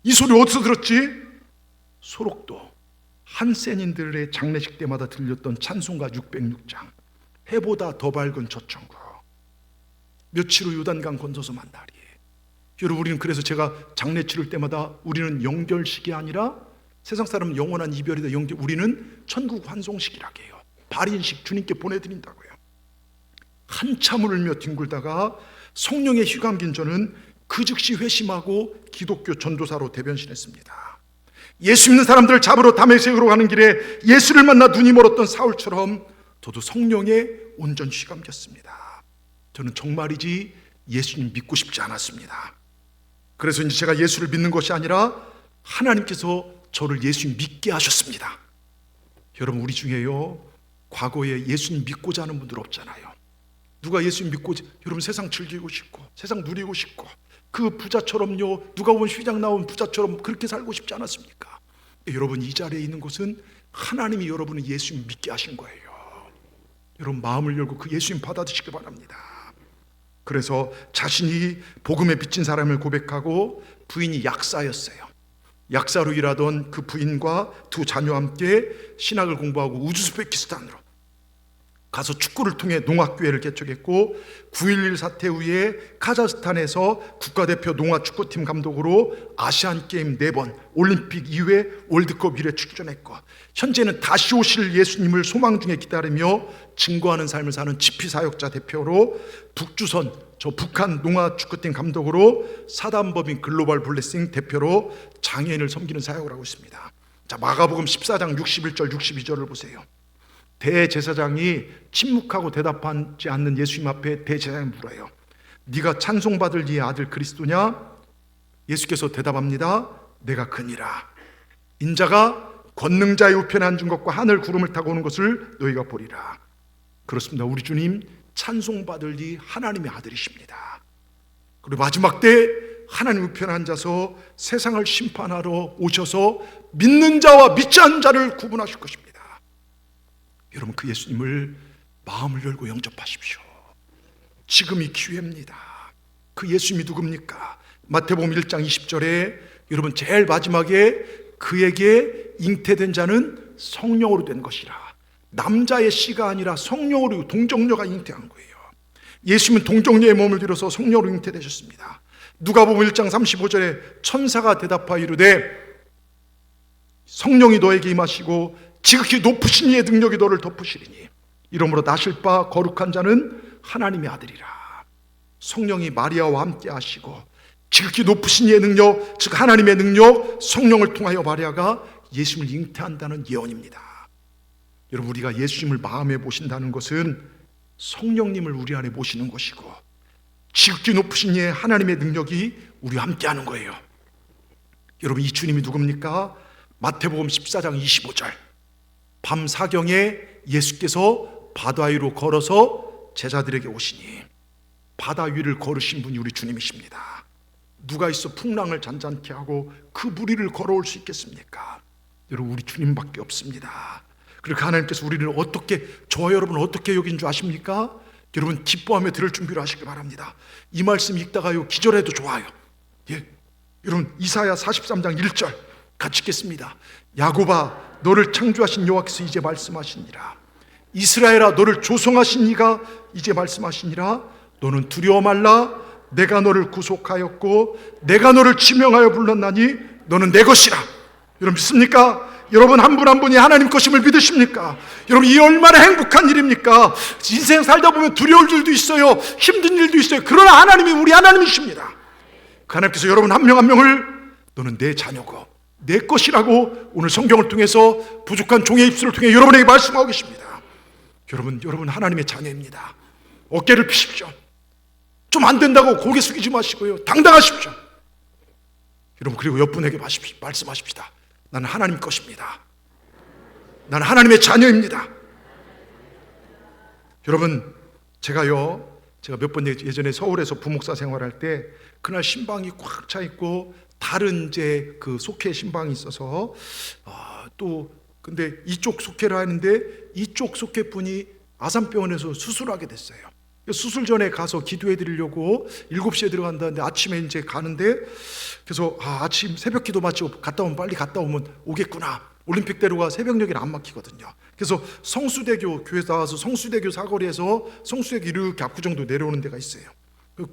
이 소리 어디서 들었지? 소록도 한센인들의 장례식 때마다 들렸던 찬송가 606장. 해보다 더 밝은 저 천국. 며칠 후 요단강 건너서 만나리. 여러분 우리는 그래서 제가 장례 치를 때마다 우리는 영결식이 아니라 세상 사람은 영원한 이별이다. 우리는 천국 환송식이라고 해요. 발인식 주님께 보내드린다고요. 한참을 울며 뒹굴다가 성령에 휘감긴 저는 그 즉시 회심하고 기독교 전도사로 대변신했습니다. 예수 믿는 사람들을 잡으러 다메섹으로 가는 길에 예수를 만나 눈이 멀었던 사울처럼 저도 성령에 온전히 휘감겼습니다. 저는 정말이지 예수님 믿고 싶지 않았습니다. 그래서 이제 제가 예수를 믿는 것이 아니라 하나님께서 저를 예수님 믿게 하셨습니다. 여러분 우리 중에요 과거에 예수님 믿고자 하는 분들 없잖아요. 누가 예수님 믿고 여러분 세상 즐기고 싶고 세상 누리고 싶고 그 부자처럼요, 누가 본 휘장 나온 부자처럼 그렇게 살고 싶지 않았습니까? 여러분 이 자리에 있는 것은 하나님이 여러분을 예수님 믿게 하신 거예요. 여러분 마음을 열고 그 예수님 받아들이시기 바랍니다. 그래서 자신이 복음에 비친 사람을 고백하고 부인이 약사였어요. 약사로 일하던 그 부인과 두 자녀와 함께 신학을 공부하고 우즈베키스탄으로 가서 축구를 통해 농학교회를 개척했고 9.11 사태 후에 카자흐스탄에서 국가대표 농아축구팀 감독으로 아시안게임 4번, 올림픽 2회, 월드컵 1회 출전했고 현재는 다시 오실 예수님을 소망 중에 기다리며 증거하는 삶을 사는 지피사역자 대표로 북주선, 북한 농아축구팀 감독으로 사단법인 글로벌 블레싱 대표로 장애인을 섬기는 사역을 하고 있습니다. 자, 마가복음 14장 61절 62절을 보세요. 대제사장이 침묵하고 대답하지 않는 예수님 앞에 대제사장이 물어요. 네가 찬송받을 이의 아들 그리스도냐? 예수께서 대답합니다. 내가 그니라. 인자가 권능자의 우편에 앉은 것과 하늘 구름을 타고 오는 것을 너희가 보리라. 그렇습니다. 우리 주님 찬송받을 이 하나님의 아들이십니다. 그리고 마지막 때 하나님 우편에 앉아서 세상을 심판하러 오셔서 믿는 자와 믿지 않는 자를 구분하실 것입니다. 여러분 그 예수님을 마음을 열고 영접하십시오. 지금이 기회입니다. 그 예수님이 누굽니까? 마태복음 1장 20절에 여러분 제일 마지막에 그에게 잉태된 자는 성령으로 된 것이라. 남자의 씨가 아니라 성령으로 동정녀가 잉태한 거예요. 예수님은 동정녀의 몸을 들여서 성령으로 잉태되셨습니다. 누가복음 1장 35절에 천사가 대답하여 이르되 성령이 너에게 임하시고 지극히 높으신 이의 능력이 너를 덮으시리니 이러므로 나실 바 거룩한 자는 하나님의 아들이라. 성령이 마리아와 함께 하시고 지극히 높으신 이의 능력, 즉 하나님의 능력, 성령을 통하여 마리아가 예수님을 잉태한다는 예언입니다. 여러분 우리가 예수님을 마음에 모신다는 것은 성령님을 우리 안에 모시는 것이고 지극히 높으신 이의 하나님의 능력이 우리와 함께하는 거예요. 여러분 이 주님이 누굽니까? 마태복음 14장 25절 밤 사경에 예수께서 바다 위로 걸어서 제자들에게 오시니 바다 위를 걸으신 분이 우리 주님이십니다. 누가 있어 풍랑을 잔잔케 하고 그 무리를 걸어올 수 있겠습니까? 여러분 우리 주님밖에 없습니다. 그리고 하나님께서 우리를 어떻게 저와 여러분을 어떻게 여긴 줄 아십니까? 여러분 기뻐하며 들을 준비를 하시기 바랍니다. 이 말씀 읽다가요 기절해도 좋아요. 예. 여러분 이사야 43장 1절 같이 읽겠습니다. 야곱아 너를 창조하신 여호와께서 이제 말씀하시니라. 이스라엘아 너를 조성하신 이가 이제 말씀하시니라. 너는 두려워 말라. 내가 너를 구속하였고 내가 너를 지명하여 불렀나니 너는 내 것이라. 여러분 믿습니까? 여러분 한 분 한 분이 하나님 것임을 믿으십니까? 여러분 이 얼마나 행복한 일입니까? 인생 살다 보면 두려울 일도 있어요. 힘든 일도 있어요. 그러나 하나님이 우리 하나님이십니다. 그 하나님께서 여러분 한 명 한 명을 너는 내 자녀고 내 것이라고 오늘 성경을 통해서 부족한 종의 입술을 통해 여러분에게 말씀하고 계십니다. 여러분 하나님의 자녀입니다. 어깨를 피십시오. 좀 안 된다고 고개 숙이지 마시고요. 당당하십시오. 여러분 그리고 옆분에게 말씀하십시다. 나는 하나님 것입니다. 나는 하나님의 자녀입니다. 여러분 제가 몇 번 예전에 서울에서 부목사 생활할 때 그날 신방이 꽉 차 있고 다른 이제 그 속회 신방이 있어서 근데 이쪽 속회를 하는데 이쪽 속회 분이 아산병원에서 수술하게 됐어요. 수술 전에 가서 기도해 드리려고 7시에 들어간다는데 아침에 이제 가는데 그래서 아침 새벽 기도 마치고 빨리 갔다 오면 오겠구나. 올림픽대로가 새벽녘에는 안 막히거든요. 그래서 성수대교 교회 나와서 성수대교 사거리에서 성수대교 이렇게 압구정도 내려오는 데가 있어요.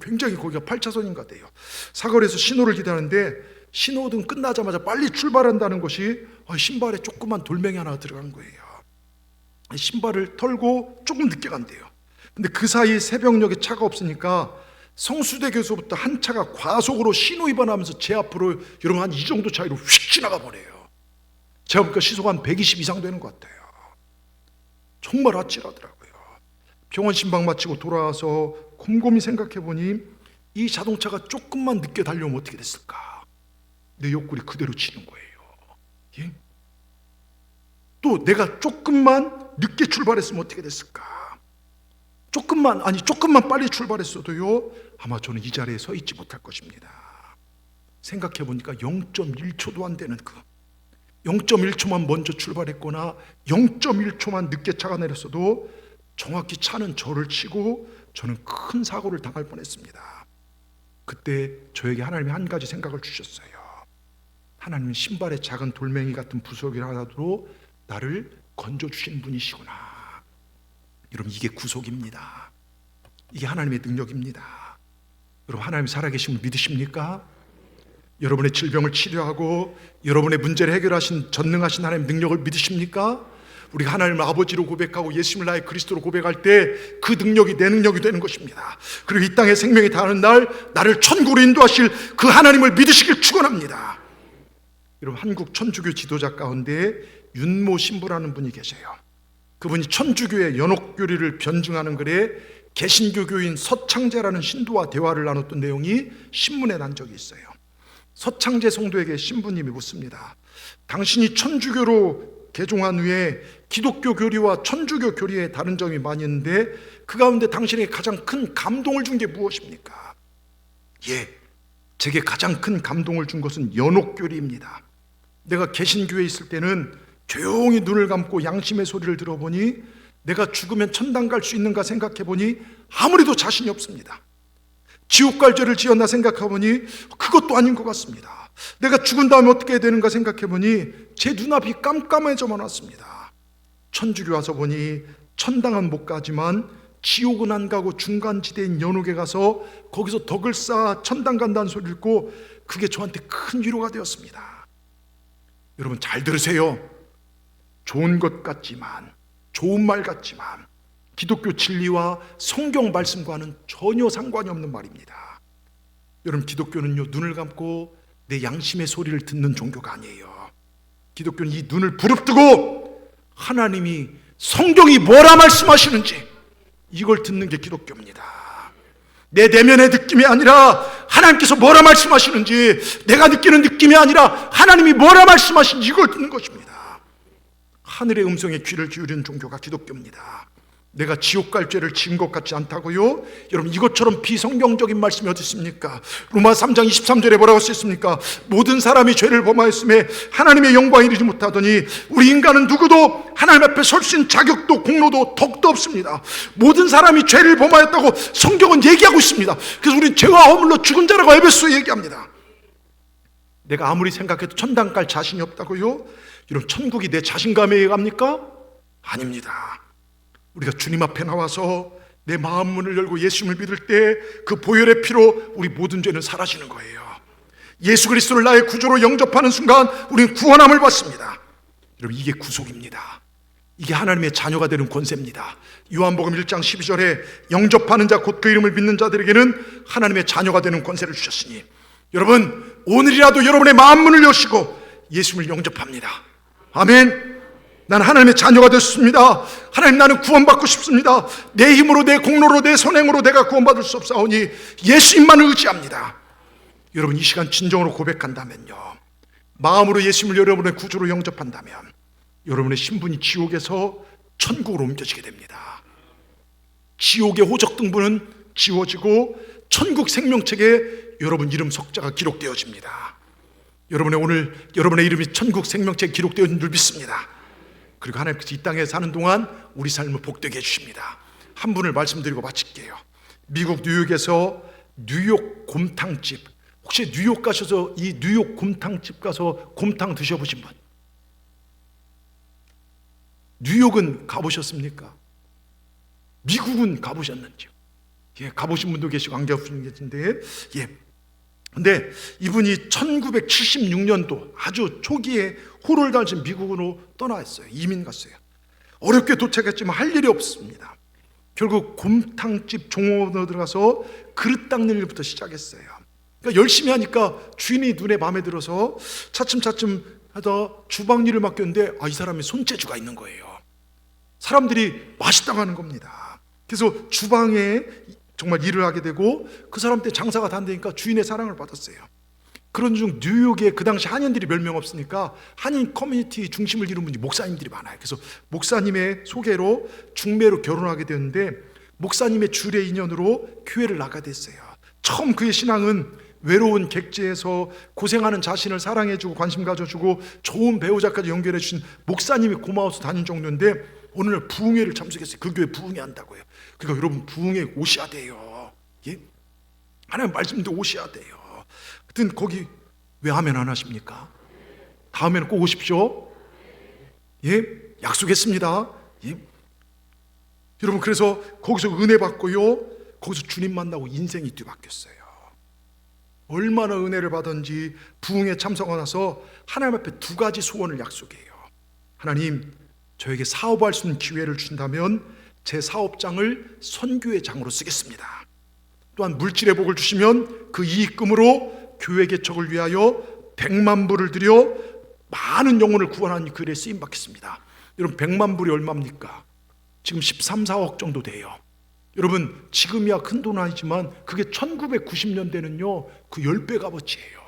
굉장히 거기가 8차선인가 돼요. 사거리에서 신호를 기다리는데 신호등 끝나자마자 빨리 출발한다는 것이 신발에 조그만 돌멩이 하나 들어간 거예요. 신발을 털고 조금 늦게 간대요. 근데 그 사이 새벽녘에 차가 없으니까 성수대교에서부터 한 차가 과속으로 신호 위반하면서 제 앞으로 여러분 한 이 정도 차이로 휙 지나가 버려요. 제가 보니까 시속 한 120 이상 되는 것 같아요. 정말 아찔하더라고요. 병원 신방 마치고 돌아와서 곰곰이 생각해 보니 이 자동차가 조금만 늦게 달려오면 어떻게 됐을까? 내 옆구리 그대로 치는 거예요. 예? 또 내가 조금만 늦게 출발했으면 어떻게 됐을까? 조금만 빨리 출발했어도요, 아마 저는 이 자리에 서 있지 못할 것입니다. 생각해 보니까 0.1초도 안 되는 0.1초만 먼저 출발했거나 0.1초만 늦게 차가 내렸어도 정확히 차는 저를 치고 저는 큰 사고를 당할 뻔했습니다. 그때 저에게 하나님이 한 가지 생각을 주셨어요. 하나님은 신발에 작은 돌멩이 같은 부속이라도 나를 건져주신 분이시구나. 여러분, 이게 구속입니다. 이게 하나님의 능력입니다. 여러분, 하나님 살아계심을 믿으십니까? 여러분의 질병을 치료하고 여러분의 문제를 해결하신 전능하신 하나님의 능력을 믿으십니까? 우리가 하나님을 아버지로 고백하고 예수님을 나의 그리스도로 고백할 때 그 능력이 내 능력이 되는 것입니다. 그리고 이 땅에 생명이 닿는 날 나를 천국으로 인도하실 그 하나님을 믿으시길 축원합니다. 여러분, 한국 천주교 지도자 가운데 윤모 신부라는 분이 계세요. 그분이 천주교의 연옥교리를 변증하는 글에 개신교교인 서창재라는 신도와 대화를 나눴던 내용이 신문에 난 적이 있어요. 서창재 성도에게 신부님이 묻습니다. 당신이 천주교로 개종한 후에 기독교 교리와 천주교 교리에 다른 점이 많이 있는데 그 가운데 당신에게 가장 큰 감동을 준 게 무엇입니까? 제게 가장 큰 감동을 준 것은 연옥교리입니다. 내가 개신교회에 있을 때는 조용히 눈을 감고 양심의 소리를 들어보니 내가 죽으면 천당 갈 수 있는가 생각해보니 아무리도 자신이 없습니다. 지옥 갈 죄를 지었나 생각해보니 그것도 아닌 것 같습니다. 내가 죽은 다음에 어떻게 해야 되는가 생각해보니 제 눈앞이 깜깜해져만 왔습니다. 천주교 와서 보니 천당은 못 가지만 지옥은 안 가고 중간지대인 연옥에 가서 거기서 덕을 쌓아 천당 간다는 소리를 듣고 그게 저한테 큰 위로가 되었습니다. 여러분, 잘 들으세요. 좋은 것 같지만, 좋은 말 같지만 기독교 진리와 성경 말씀과는 전혀 상관이 없는 말입니다. 여러분, 기독교는요, 눈을 감고 내 양심의 소리를 듣는 종교가 아니에요. 기독교는 이 눈을 부릅뜨고 하나님이 성경이 뭐라 말씀하시는지 이걸 듣는 게 기독교입니다. 내 내면의 느낌이 아니라 하나님께서 뭐라 말씀하시는지, 내가 느끼는 느낌이 아니라 하나님이 뭐라 말씀하시는지 이걸 듣는 것입니다. 하늘의 음성에 귀를 기울이는 종교가 기독교입니다. 내가 지옥 갈 죄를 지은 것 같지 않다고요? 여러분, 이것처럼 비성경적인 말씀이 어디 있습니까? 로마 3장 23절에 뭐라고 쓰였습니까? 모든 사람이 죄를 범하였음에 하나님의 영광에 이르지 못하더니 우리 인간은 누구도 하나님 앞에 설 수 있는 자격도 공로도 덕도 없습니다. 모든 사람이 죄를 범하였다고 성경은 얘기하고 있습니다. 그래서 우리는 죄와 허물로 죽은 자라고 에베소에 얘기합니다. 내가 아무리 생각해도 천당 갈 자신이 없다고요? 여러분, 천국이 내 자신감에 의합니까? 아닙니다. 우리가 주님 앞에 나와서 내 마음 문을 열고 예수님을 믿을 때 그 보혈의 피로 우리 모든 죄는 사라지는 거예요. 예수 그리스도를 나의 구주로 영접하는 순간 우리는 구원함을 받습니다. 여러분, 이게 구속입니다. 이게 하나님의 자녀가 되는 권세입니다. 요한복음 1장 12절에 영접하는 자 곧 그 이름을 믿는 자들에게는 하나님의 자녀가 되는 권세를 주셨으니, 여러분, 오늘이라도 여러분의 마음 문을 여시고 예수님을 영접합니다. 아멘. 나는 하나님의 자녀가 됐습니다. 하나님, 나는 구원받고 싶습니다. 내 힘으로, 내 공로로, 내 선행으로 내가 구원받을 수 없사오니 예수님만을 의지합니다. 여러분, 이 시간 진정으로 고백한다면요, 마음으로 예수님을 여러분의 구주로 영접한다면 여러분의 신분이 지옥에서 천국으로 옮겨지게 됩니다. 지옥의 호적 등본은 지워지고 천국 생명책에 여러분 이름 석자가 기록되어집니다. 오늘 여러분의 이름이 천국 생명책에 기록되어진 줄 믿습니다. 그리고 하나님께서 이 땅에 사는 동안 우리 삶을 복되게 해주십니다. 한 분을 말씀드리고 마칠게요. 미국 뉴욕에서 뉴욕 곰탕집, 혹시 뉴욕 가셔서 이 뉴욕 곰탕집 가서 곰탕 드셔보신 분? 뉴욕은 가보셨습니까? 미국은 가보셨는지요? 가보신 분도 계시고 안 가보신 분도 계신데, 근데 이분이 1976년도 아주 초기에 호를 달신 미국으로 떠나왔어요. 이민 갔어요. 어렵게 도착했지만 할 일이 없습니다. 결국 곰탕집 종업원으로 들어가서 그릇 닦는 일부터 시작했어요. 그러니까 열심히 하니까 주인이 눈에 마음에 들어서 차츰차츰 하다 주방 일을 맡겼는데, 이 사람이 손재주가 있는 거예요. 사람들이 맛있다고 하는 겁니다. 그래서 주방에 정말 일을 하게 되고 그 사람한테 장사가 다 안 되니까 주인의 사랑을 받았어요. 그런 중 뉴욕에 그 당시 한인들이 몇 명 없으니까 한인 커뮤니티 중심을 이룬 분이 목사님들이 많아요. 그래서 목사님의 소개로 중매로 결혼하게 되었는데 목사님의 주례 인연으로 교회를 나가게 됐어요. 처음 그의 신앙은 외로운 객지에서 고생하는 자신을 사랑해주고 관심 가져주고 좋은 배우자까지 연결해 주신 목사님이 고마워서 다닌 정도인데 어느 날 부흥회를 참석했어요. 그 교회 부흥회 한다고요. 그러니까 여러분 부흥회 오셔야 돼요. 예? 하나님 말씀도 오셔야 돼요. 하여튼 거기 왜 아멘 안 하십니까? 다음에는 꼭 오십시오. 예? 약속했습니다. 예? 여러분 그래서 거기서 은혜 받고요, 거기서 주님 만나고 인생이 뒤바뀌었어요. 얼마나 은혜를 받은지 부흥에 참석하고 나서 하나님 앞에 두 가지 소원을 약속해요. 하나님, 저에게 사업할 수 있는 기회를 준다면 제 사업장을 선교의 장으로 쓰겠습니다. 또한 물질의 복을 주시면 그 이익금으로 교회 개척을 위하여 100만 불을 들여 많은 영혼을 구원하는 그 일에 쓰임 받겠습니다. 여러분 100만 불이 얼마입니까? 지금 13, 4억 정도 돼요. 여러분 지금이야 큰 돈 아니지만 그게 1990년대는요 그 10배 값어치예요.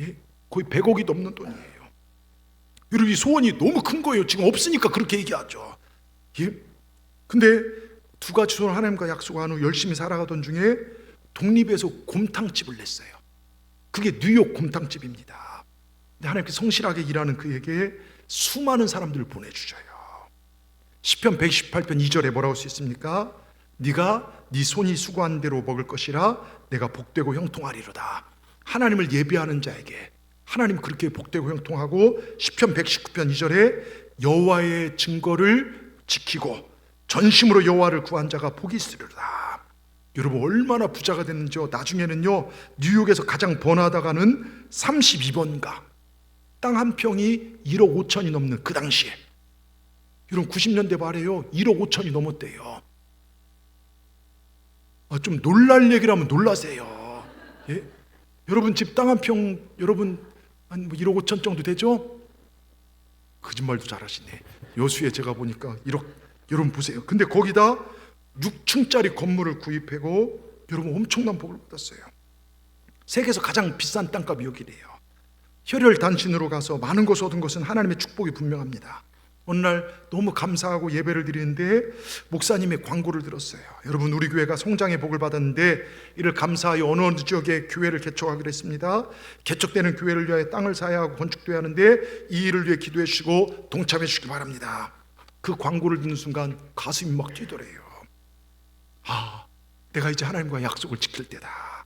예? 거의 100억이 넘는 돈이에요. 여러분 이 소원이 너무 큰 거예요. 지금 없으니까 그렇게 얘기하죠. 예? 근데 두 가지 소원 하나님과 약속한 후 열심히 살아가던 중에 독립해서 곰탕집을 냈어요. 그게 뉴욕 곰탕집입니다. 근데 하나님께 성실하게 일하는 그에게 수많은 사람들을 보내주셔요. 시편 118편 2절에 뭐라고 써 있습니까? 네가 네 손이 수고한 대로 먹을 것이라 내가 복되고 형통하리로다. 하나님을 예배하는 자에게 하나님 그렇게 복되고 형통하고, 시편 119편 2절에 여호와의 증거를 지키고 전심으로 여호와를 구한 자가 복이 있으리로다. 여러분 얼마나 부자가 됐는지요. 나중에는요 뉴욕에서 가장 번화하다가는 32번가 땅 한 평이 1억 5천이 넘는 그 당시에, 여러분 90년대 말에요 1억 5천이 넘었대요. 좀 놀랄 얘기라면 놀라세요. 예? 여러분 집 땅 한 평 여러분 한 1억 5천 정도 되죠? 거짓말도 잘하시네. 여수에 제가 보니까 1억, 여러분 보세요. 근데 거기다 6층짜리 건물을 구입하고 여러분 엄청난 복을 받았어요. 세계에서 가장 비싼 땅값이 여기래요. 혈혈단신으로 가서 많은 것을 얻은 것은 하나님의 축복이 분명합니다. 어느 날 너무 감사하고 예배를 드리는데 목사님의 광고를 들었어요. 여러분 우리 교회가 성장의 복을 받았는데 이를 감사하여 어느 지역에 교회를 개척하기로 했습니다. 개척되는 교회를 위하여 땅을 사야 하고 건축돼야 하는데 이 일을 위해 기도해 주시고 동참해 주시기 바랍니다. 그 광고를 듣는 순간 가슴이 막 뛰더래요. 내가 이제 하나님과 약속을 지킬 때다.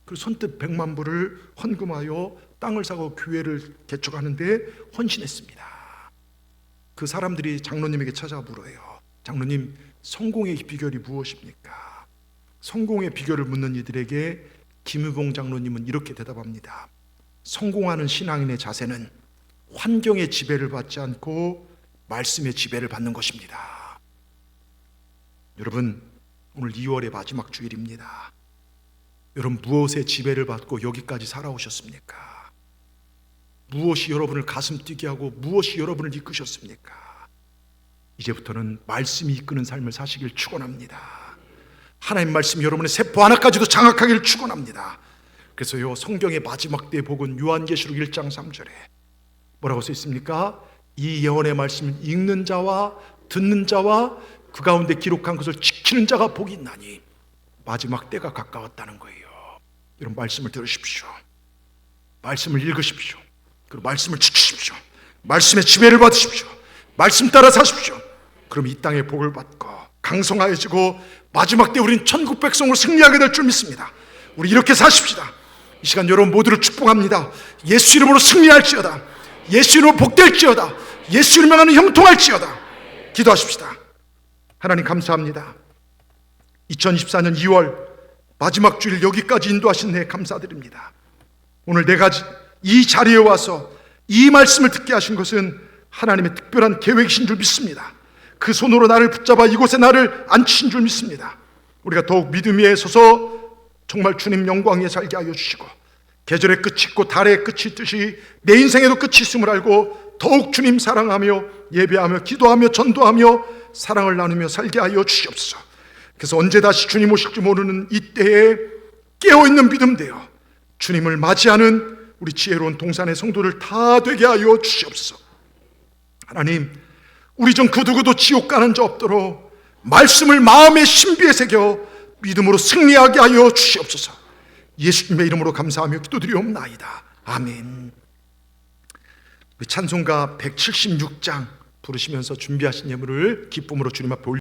그래서 선뜻 100만 불을 헌금하여 땅을 사고 교회를 개척하는데 헌신했습니다. 그 사람들이 장로님에게 찾아 물어요. 장로님, 성공의 비결이 무엇입니까? 성공의 비결을 묻는 이들에게 김유봉 장로님은 이렇게 대답합니다. 성공하는 신앙인의 자세는 환경의 지배를 받지 않고 말씀의 지배를 받는 것입니다. 여러분 오늘 2월의 마지막 주일입니다. 여러분 무엇의 지배를 받고 여기까지 살아오셨습니까? 무엇이 여러분을 가슴 뛰게 하고 무엇이 여러분을 이끄셨습니까? 이제부터는 말씀이 이끄는 삶을 사시길 축원합니다. 하나님 말씀이 여러분의 세포 하나까지도 장악하기를 축원합니다. 그래서요 성경의 마지막 때의 복은 요한계시록 1장 3절에 뭐라고 써 있습니까? 이 예언의 말씀을 읽는 자와 듣는 자와 그 가운데 기록한 것을 지키는 자가 복이 있나니 마지막 때가 가까웠다는 거예요. 여러분 말씀을 들으십시오. 말씀을 읽으십시오. 그리고 말씀을 지키십시오. 말씀의 지배를 받으십시오. 말씀 따라 사십시오. 그럼 이 땅의 복을 받고 강성하여지고 마지막 때 우리는 천국 백성으로 승리하게 될 줄 믿습니다. 우리 이렇게 사십시다. 이 시간 여러분 모두를 축복합니다. 예수 이름으로 승리할지어다. 예수 이름으로 복될지어다. 예수 이름으로 하는 형통할지어다. 기도하십시다. 하나님 감사합니다. 2024년 2월 마지막 주일 여기까지 인도하신 데 감사드립니다. 오늘 내가 이 자리에 와서 이 말씀을 듣게 하신 것은 하나님의 특별한 계획이신 줄 믿습니다. 그 손으로 나를 붙잡아 이곳에 나를 앉히신 줄 믿습니다. 우리가 더욱 믿음 위에 서서 정말 주님 영광 위에 살게 하여 주시고 계절의 끝이 있고 달의 끝이 있듯이 내 인생에도 끝이 있음을 알고 더욱 주님 사랑하며 예배하며 기도하며 전도하며 사랑을 나누며 살게 하여 주시옵소서. 그래서 언제 다시 주님 오실지 모르는 이때에 깨어있는 믿음 되어 주님을 맞이하는 우리 지혜로운 동산의 성도를 다 되게 하여 주시옵소서. 하나님, 우리 중 그 누구도 지옥 가는 자 없도록 말씀을 마음의 신비에 새겨 믿음으로 승리하게 하여 주시옵소서. 예수님의 이름으로 감사하며 기도드리옵나이다. 아멘. 찬송가 176장 부르시면서 준비하신 예물을 기쁨으로 주님 앞에 올려